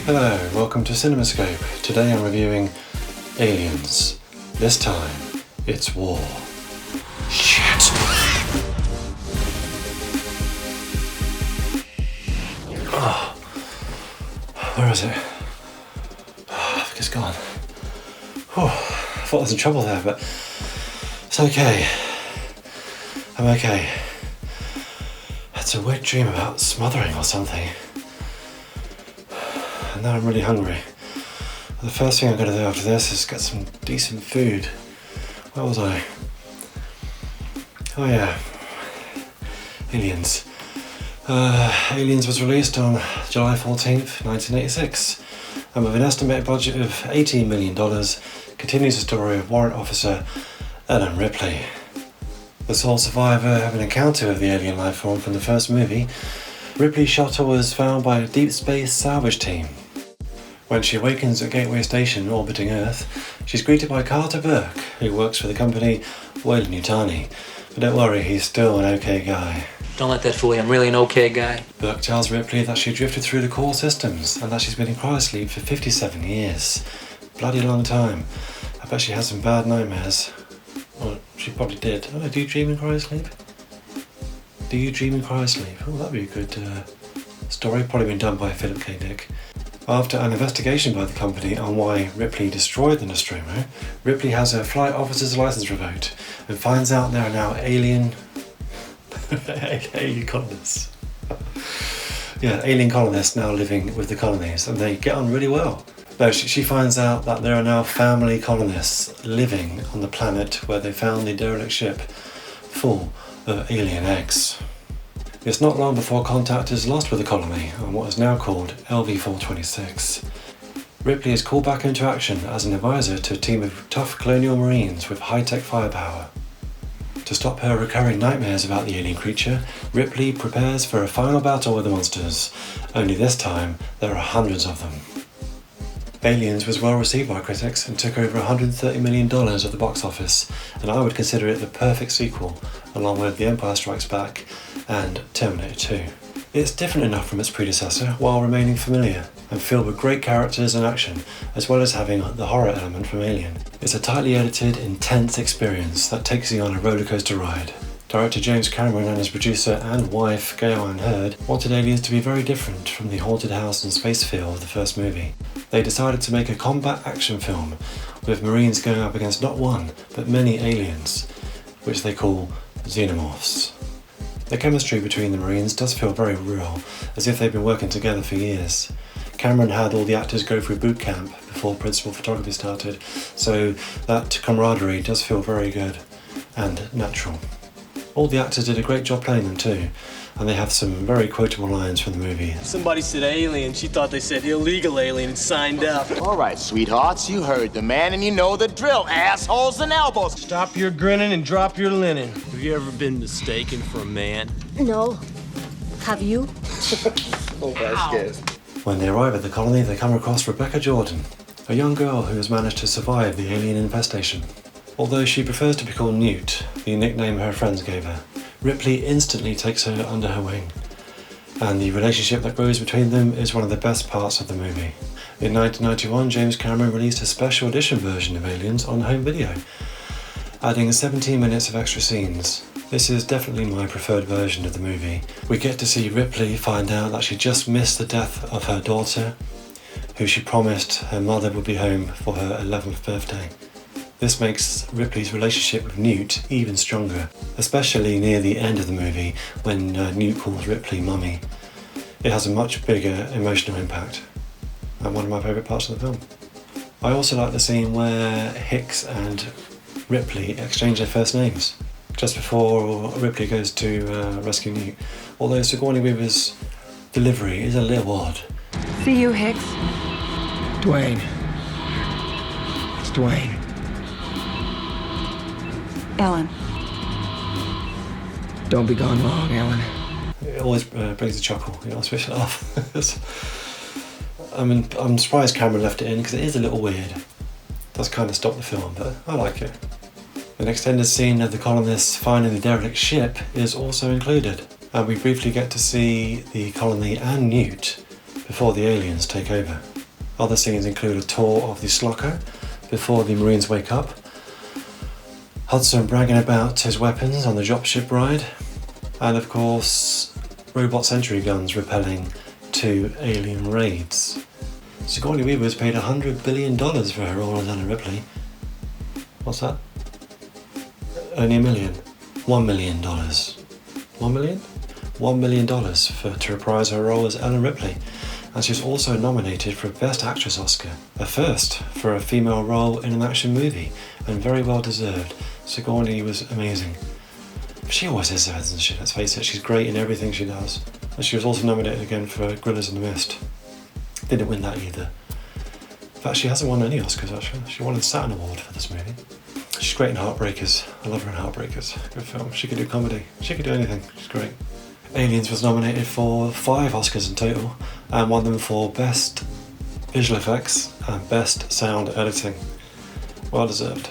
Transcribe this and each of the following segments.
Hello, welcome to CinemaScope. Today I'm reviewing Aliens. This time, it's war. Shit! Oh, where is it? Oh, I think it's gone. Oh, I thought I was in trouble there, but it's okay. I'm okay. It's a weird dream about smothering or something. And now I'm really hungry. The first thing I'm going to do after this is get some decent food. Where was I? Oh yeah. Aliens. Aliens was released on July 14th, 1986. And with an estimated budget of $18 million, continues the story of warrant officer Ellen Ripley. The sole survivor of an encounter with the alien life form from the first movie, Ripley's shuttle was found by a deep space salvage team. When she awakens at Gateway Station orbiting Earth, she's greeted by Carter Burke, who works for the company Weyland-Yutani. But don't worry, he's still an okay guy. Don't let that fool you, I'm really an okay guy. Burke tells Ripley that she drifted through the core systems and that she's been in cryosleep for 57 years. Bloody long time. I bet she had some bad nightmares. Well, she probably did. Oh, do you dream in cryosleep? Do you dream in cryosleep? Oh, that'd be a good story. Probably been done by Philip K. Dick. After an investigation by the company on why Ripley destroyed the Nostromo, Ripley has her flight officer's license revoked and finds out there are now alien colonists. Yeah, alien colonists now living with the colonies, and they get on really well. No, she finds out that there are now family colonists living on the planet where they found the derelict ship full of alien eggs. It's not long before contact is lost with the colony on what is now called LV-426. Ripley is called back into action as an advisor to a team of tough colonial marines with high-tech firepower. To stop her recurring nightmares about the alien creature, Ripley prepares for a final battle with the monsters, only this time there are hundreds of them. Aliens was well received by critics and took over $130 million at the box office, and I would consider it the perfect sequel, along with The Empire Strikes Back and Terminator 2. It's different enough from its predecessor while remaining familiar, and filled with great characters and action, as well as having the horror element from Alien. It's a tightly edited, intense experience that takes you on a rollercoaster ride. Director James Cameron and his producer and wife, Gail Ann Hurd, wanted Aliens to be very different from the haunted house and space feel of the first movie. They decided to make a combat action film, with Marines going up against not one, but many aliens, which they call Xenomorphs. The chemistry between the Marines does feel very real, as if they've been working together for years. Cameron had all the actors go through boot camp before principal photography started, so that camaraderie does feel very good and natural. All the actors did a great job playing them too, and they have some very quotable lines from the movie. Somebody said alien, she thought they said illegal alien and signed up. All right, sweethearts, you heard the man and you know the drill, assholes and elbows. Stop your grinning and drop your linen. Have you ever been mistaken for a man? No. Have you? When they arrive at the colony, they come across Rebecca Jordan, a young girl who has managed to survive the alien infestation. Although she prefers to be called Newt, the nickname her friends gave her, Ripley instantly takes her under her wing, and the relationship that grows between them is one of the best parts of the movie. In 1991, James Cameron released a special edition version of Aliens on home video, adding 17 minutes of extra scenes. This is definitely my preferred version of the movie. We get to see Ripley find out that she just missed the death of her daughter, who she promised her mother would be home for her 11th birthday. This makes Ripley's relationship with Newt even stronger, especially near the end of the movie when Newt calls Ripley Mummy. It has a much bigger emotional impact, and one of my favourite parts of the film. I also like the scene where Hicks and Ripley exchange their first names, just before Ripley goes to rescue Newt, although Sigourney Weaver's delivery is a little odd. See you, Hicks. Dwayne. It's Dwayne. Ellen. Don't be gone long, Ellen. It always brings a chuckle, switch it off. I'm surprised Cameron left it in because it is a little weird. It does kind of stop the film, but I like it. An extended scene of the colonists finding the derelict ship is also included, and we briefly get to see the colony and Newt before the aliens take over. Other scenes include a tour of the Slocco before the Marines wake up, Hudson bragging about his weapons on the dropship ride, and of course robot sentry guns repelling 2 alien raids. Sigourney Weaver was paid $100 billion for her role as Ellen Ripley. What's that? Only $1 million. $1 million. $1 million? $1 million to reprise her role as Ellen Ripley. And she was also nominated for a Best Actress Oscar, a first for a female role in an action movie, and very well deserved. Sigourney was amazing. She always is, isn't she? Let's face it, she's great in everything she does. And she was also nominated again for Gorillas in the Mist. Didn't win that either. In fact, she hasn't won any Oscars actually. She won a Saturn Award for this movie. She's great in Heartbreakers. I love her in Heartbreakers. Good film. She can do comedy. She can do anything. She's great. Aliens was nominated for 5 Oscars in total and won them for Best Visual Effects and Best Sound Editing. Well deserved.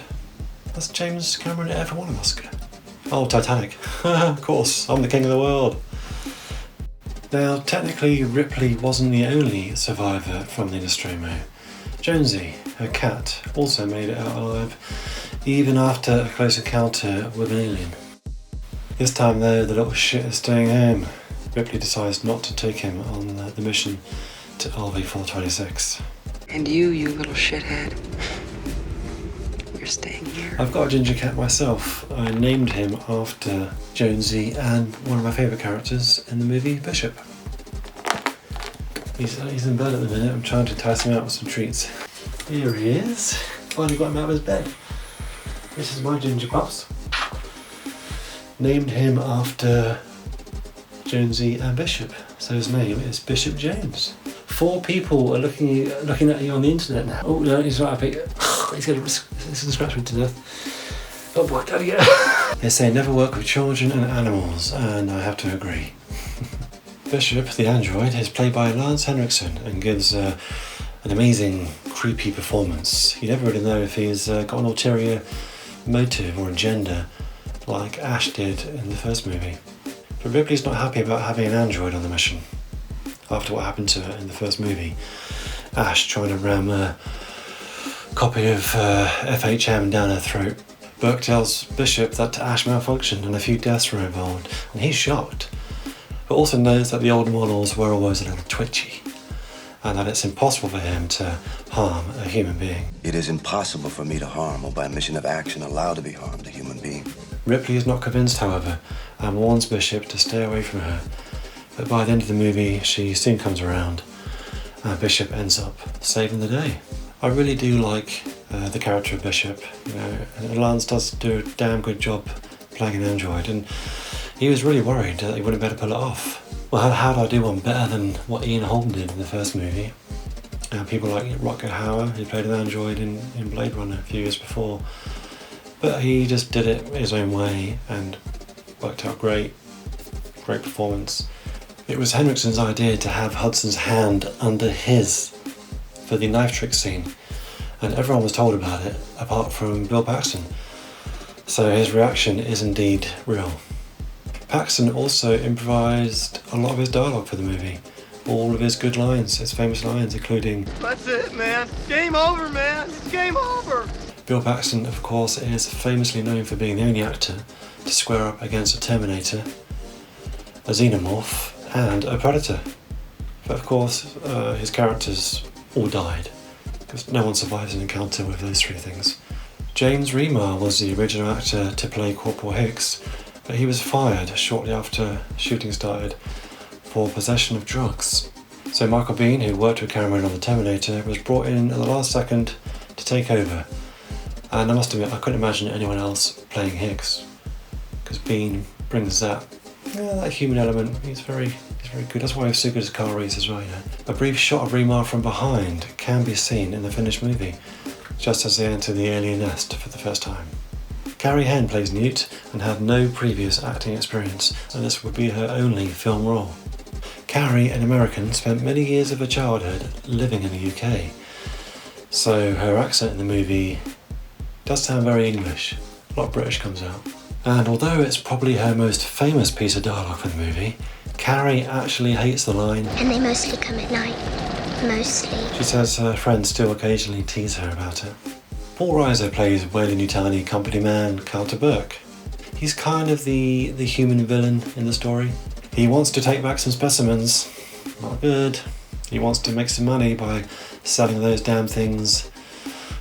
Has James Cameron ever won an Oscar? Oh, Titanic. Of course, I'm the king of the world. Now, technically, Ripley wasn't the only survivor from the Nostromo. Jonesy, her cat, also made it out alive, even after a close encounter with an alien. This time though, the little shit is staying home. Ripley decides not to take him on the mission to LV-426. And you little shithead. You're staying here. I've got a ginger cat myself. I named him after Jonesy and one of my favourite characters in the movie, Bishop. He's in bed at the minute. I'm trying to entice him out with some treats. Here he is. Finally got him out of his bed. This is my ginger pups. Named him after Jonesy and Bishop, so his name is Bishop Jones. 4 people are looking at you on the internet now. Oh no, he's not happy. He's going to scratch me to death. Oh boy, gotta get. They say never work with children and animals, and I have to agree. Bishop, the android, is played by Lance Henriksen and gives an amazing, creepy performance. You never really know if he's got an ulterior motive or agenda, like Ash did in the first movie. But Ripley's not happy about having an android on the mission after what happened to her in the first movie. Ash trying to ram a copy of FHM down her throat. Burke tells Bishop that Ash malfunctioned and a few deaths were involved, and he's shocked, but also knows that the old models were always a little twitchy, and that it's impossible for him to harm a human being. It is impossible for me to harm or by mission of action allow to be harmed a human being. Ripley is not convinced, however, and warns Bishop to stay away from her. But by the end of the movie, she soon comes around, and Bishop ends up saving the day. I really do like the character of Bishop. You know, and Lance does do a damn good job playing an android, and he was really worried that he wouldn't be able to pull it off. Well, how do I do one better than what Ian Holm did in the first movie? People like Rutger Hauer, who played an android in Blade Runner a few years before. But he just did it his own way and worked out great. Great performance. It was Henriksen's idea to have Hudson's hand under his for the knife trick scene, and everyone was told about it apart from Bill Paxton. So his reaction is indeed real. Paxton also improvised a lot of his dialogue for the movie. All of his good lines, his famous lines, including That's it, man. Game over, man. It's game over. Bill Paxton, of course, is famously known for being the only actor to square up against a Terminator, a Xenomorph, and a Predator. But of course, his characters all died, because no one survives an encounter with those 3 things. James Remar was the original actor to play Corporal Hicks, but he was fired shortly after shooting started for possession of drugs. So Michael Biehn, who worked with Cameron on the Terminator, was brought in at the last second to take over. And I must admit, I couldn't imagine anyone else playing Hicks, because Biehn brings that human element. He's very good. That's why he's so good as Carl Reese as well. You know. A brief shot of Remar from behind can be seen in the finished movie, just as they enter the alien nest for the first time. Carrie Henn plays Newt and had no previous acting experience, and this would be her only film role. Carrie, an American, spent many years of her childhood living in the UK, so her accent in the movie does sound very English. A lot of British comes out. And although it's probably her most famous piece of dialogue for the movie, Carrie actually hates the line, And they mostly come at night. Mostly. She says her friends still occasionally tease her about it. Paul Reiser plays Weyland-Yutani company man Carter Burke. He's kind of the human villain in the story. He wants to take back some specimens. Not good. He wants to make some money by selling those damn things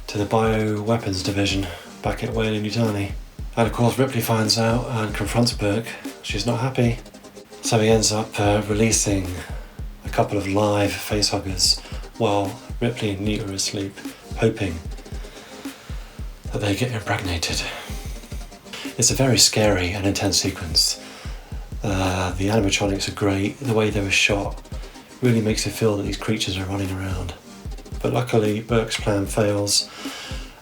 to the bioweapons division back at Weyland-Yutani. And of course Ripley finds out and confronts Burke. She's not happy. So he ends up releasing a couple of live facehuggers while Ripley and Nita are asleep, hoping that they get impregnated. It's a very scary and intense sequence. The animatronics are great. The way they were shot really makes you feel that these creatures are running around. But luckily, Burke's plan fails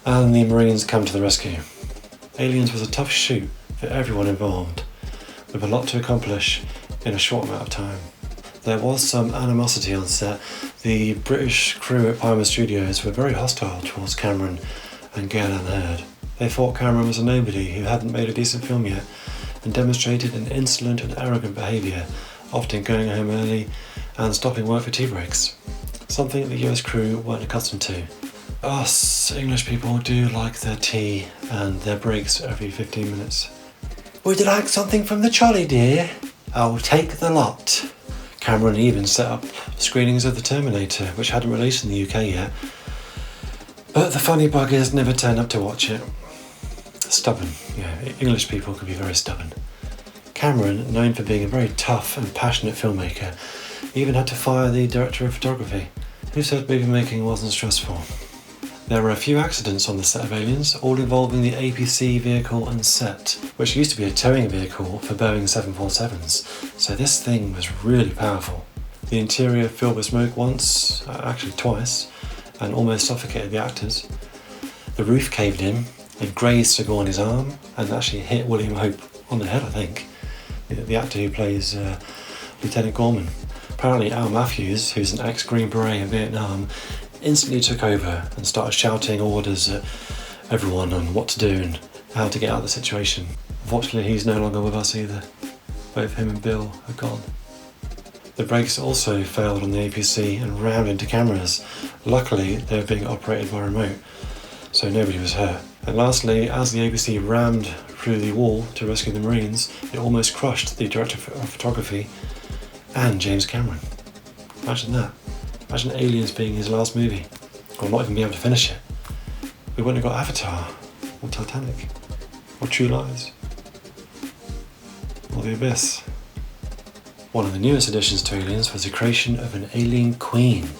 and the Marines come to the rescue. Aliens was a tough shoot for everyone involved, with a lot to accomplish in a short amount of time. There was some animosity on set. The British crew at Palmer Studios were very hostile towards Cameron and Gale Anne Hurd. They thought Cameron was a nobody who hadn't made a decent film yet and demonstrated an insolent and arrogant behaviour, often going home early and stopping work for tea breaks, something the US crew weren't accustomed to. Us English people do like their tea and their breaks every 15 minutes. Would you like something from the trolley, dear? I'll take the lot. Cameron even set up screenings of The Terminator, which hadn't released in the UK yet. But the funny buggers never turned up to watch it. Stubborn, yeah, English people can be very stubborn. Cameron, known for being a very tough and passionate filmmaker, even had to fire the director of photography, who said movie making wasn't stressful. There were a few accidents on the set of Aliens, all involving the APC vehicle and set, which used to be a towing vehicle for Boeing 747s, so this thing was really powerful. The interior filled with smoke once, actually twice, and almost suffocated the actors. The roof caved in and grazed Sigourney's arm and actually hit William Hope on the head, I think, the actor who plays Lieutenant Gorman. Apparently Al Matthews, who's an ex-Green Beret in Vietnam, instantly took over and started shouting orders at everyone on what to do and how to get out of the situation. Unfortunately, he's no longer with us either. Both him and Bill are gone. The brakes also failed on the APC and rammed into cameras. Luckily, they were being operated by remote, so nobody was hurt. And lastly, as the APC rammed through the wall to rescue the Marines, it almost crushed the director of photography and James Cameron. Imagine that. Imagine Aliens being his last movie, or not even be able to finish it. We wouldn't have got Avatar, or Titanic, or True Lies, or The Abyss. One of the newest additions to Aliens was the creation of an alien queen.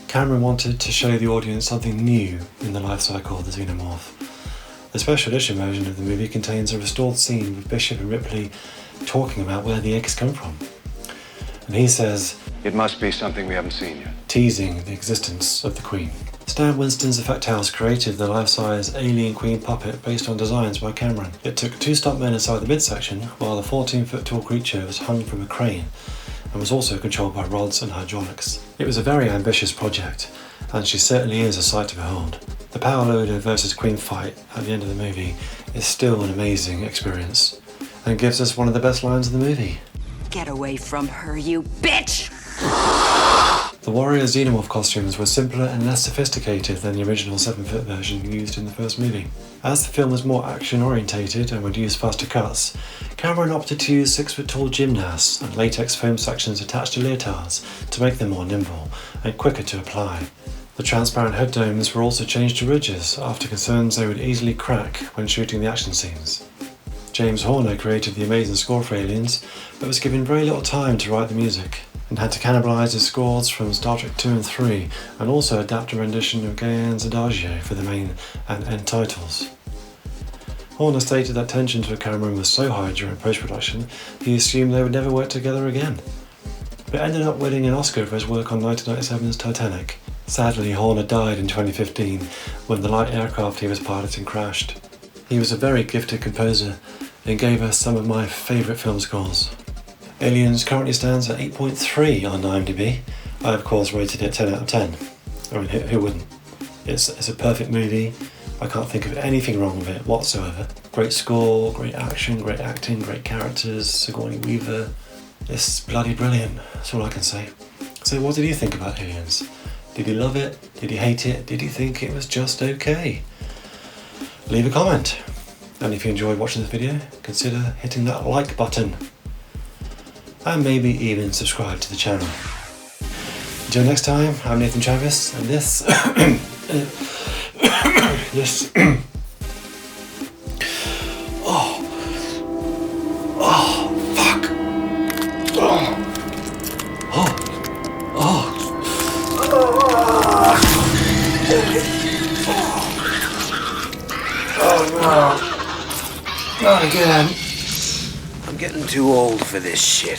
Cameron wanted to show the audience something new in the life cycle of the Xenomorph. The special edition version of the movie contains a restored scene with Bishop and Ripley talking about where the eggs come from. And he says, "It must be something we haven't seen yet," teasing the existence of the Queen. Stan Winston's Effect House created the life-size alien queen puppet based on designs by Cameron. It took 2 stuntmen inside the midsection, while the 14-foot-tall creature was hung from a crane and was also controlled by rods and hydraulics. It was a very ambitious project, and she certainly is a sight to behold. The power loader versus Queen fight at the end of the movie is still an amazing experience, and gives us one of the best lines of the movie. Get away from her, you bitch! The Warrior Xenomorph costumes were simpler and less sophisticated than the original 7-foot version used in the first movie. As the film was more action-orientated and would use faster cuts, Cameron opted to use 6-foot-tall gymnasts and latex foam sections attached to leotards to make them more nimble and quicker to apply. The transparent head domes were also changed to ridges after concerns they would easily crack when shooting the action scenes. James Horner created the amazing score for Aliens, but was given very little time to write the music, and had to cannibalise his scores from Star Trek 2 and 3, and also adapt a rendition of Gayan's Adagio for the main and end titles. Horner stated that tension with Cameron was so high during post-production, he assumed they would never work together again, but ended up winning an Oscar for his work on 1997's Titanic. Sadly, Horner died in 2015 when the light aircraft he was piloting crashed. He was a very gifted composer and gave us some of my favourite film scores. Aliens currently stands at 8.3 on IMDb. I of course rated it 10 out of 10. I mean, who wouldn't? It's a perfect movie. I can't think of anything wrong with it whatsoever. Great score, great action, great acting, great characters, Sigourney Weaver. It's bloody brilliant, that's all I can say. So what did you think about Aliens? Did he love it? Did he hate it? Did he think it was just okay? Leave a comment. And if you enjoyed watching this video, consider hitting that like button. And maybe even subscribe to the channel. Until next time, I'm Nathan Travis, and this... this... Not again. I'm getting too old for this shit.